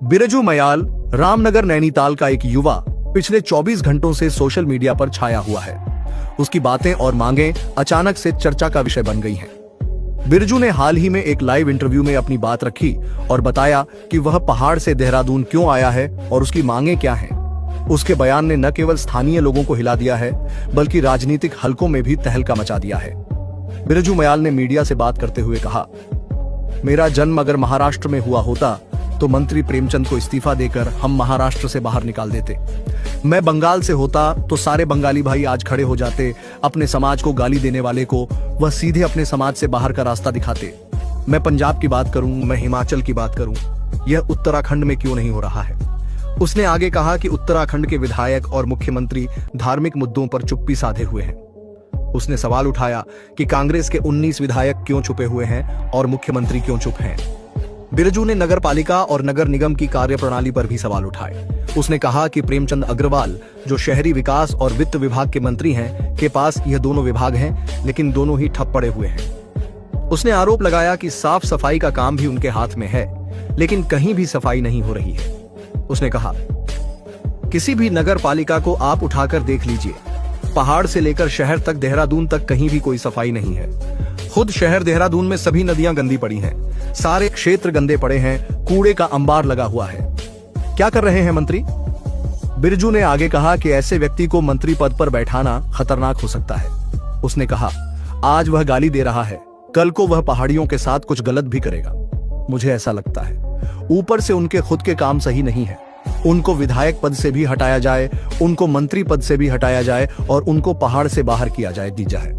बिरजू मयाल रामनगर नैनीताल का एक युवा पिछले 24 घंटों से सोशल मीडिया पर छाया हुआ है। उसकी बातें और मांगें अचानक से चर्चा का विषय बन गई हैं। बिरजू ने हाल ही में एक लाइव इंटरव्यू में अपनी बात रखी और बताया कि वह पहाड़ से देहरादून क्यों आया है और उसकी मांगें क्या हैं। उसके बयान ने न केवल स्थानीय लोगों को हिला दिया है बल्कि राजनीतिक हलकों में भी तहलका मचा दिया है। बिरजू मयाल ने मीडिया से बात करते हुए कहा, मेरा जन्म अगर महाराष्ट्र में हुआ होता तो मंत्री प्रेमचंद को इस्तीफा देकर हम महाराष्ट्र से बाहर निकाल देते। मैं बंगाल से होता तो सारे बंगाली भाई आज खड़े हो जाते, अपने समाज को गाली देने वाले को वह सीधे अपने समाज से बाहर का रास्ता दिखाते। मैं पंजाब की बात करूं, मैं हिमाचल की बात करूं, यह उत्तराखंड में क्यों नहीं हो रहा है। उसने आगे कहा कि उत्तराखंड के विधायक और मुख्यमंत्री धार्मिक मुद्दों पर चुप्पी साधे हुए हैं। उसने सवाल उठाया कि कांग्रेस के 19 विधायक क्यों छुपे हुए हैं और मुख्यमंत्री क्यों चुप हैं। बिरजू ने नगर पालिका और नगर निगम की कार्यप्रणाली पर भी सवाल उठाए। उसने कहा कि प्रेमचंद अग्रवाल जो शहरी विकास और वित्त विभाग के मंत्री हैं, के पास यह दोनों विभाग हैं, लेकिन दोनों ही ठप पड़े हुए हैं। उसने आरोप लगाया कि साफ सफाई का काम भी उनके हाथ में है, लेकिन कहीं भी सफाई नहीं हो रही है। उसने कहा, किसी भी नगर पालिका को आप उठाकर देख लीजिए, पहाड़ से लेकर शहर तक, देहरादून तक कहीं भी कोई सफाई नहीं है। खुद शहर देहरादून में सभी नदियां गंदी पड़ी हैं, सारे क्षेत्र गंदे पड़े हैं, कूड़े का अंबार लगा हुआ है। क्या कर रहे हैं मंत्री? बिरजू ने आगे कहा कि ऐसे व्यक्ति को मंत्री पद पर बैठाना खतरनाक हो सकता है। उसने कहा, आज वह गाली दे रहा है, कल को वह पहाड़ियों के साथ कुछ गलत भी करेगा। मुझे ऐसा लगता है ऊपर से उनके खुद के काम सही नहीं है। उनको विधायक पद से भी हटाया जाए, उनको मंत्री पद से भी हटाया जाए और उनको पहाड़ से बाहर किया जाए दी जाए।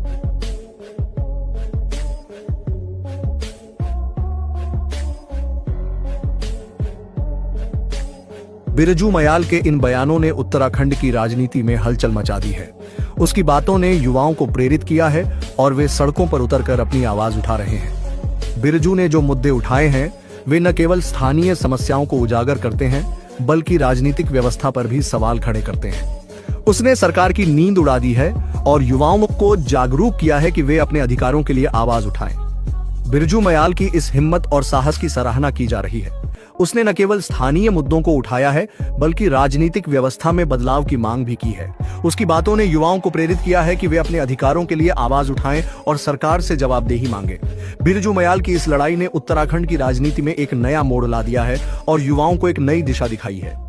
बिरजू मयाल के इन बयानों ने उत्तराखंड की राजनीति में हलचल मचा दी है। उसकी बातों ने युवाओं को प्रेरित किया है और वे सड़कों पर उतरकर अपनी आवाज उठा रहे हैं। बिरजू ने जो मुद्दे उठाए हैं वे न केवल स्थानीय समस्याओं को उजागर करते हैं बल्कि राजनीतिक व्यवस्था पर भी सवाल खड़े करते हैं। उसने सरकार की नींद उड़ा दी है और युवाओं को जागरूक किया है कि वे अपने अधिकारों के लिए आवाज उठाएं। बिरजू मयाल की इस हिम्मत और साहस की सराहना की जा रही है। उसने न केवल स्थानीय मुद्दों को उठाया है बल्कि राजनीतिक व्यवस्था में बदलाव की मांग भी की है। उसकी बातों ने युवाओं को प्रेरित किया है कि वे अपने अधिकारों के लिए आवाज उठाएं और सरकार से जवाबदेही मांगे। बिरजू मयाल की इस लड़ाई ने उत्तराखंड की राजनीति में एक नया मोड़ ला दिया है और युवाओं को एक नई दिशा दिखाई है।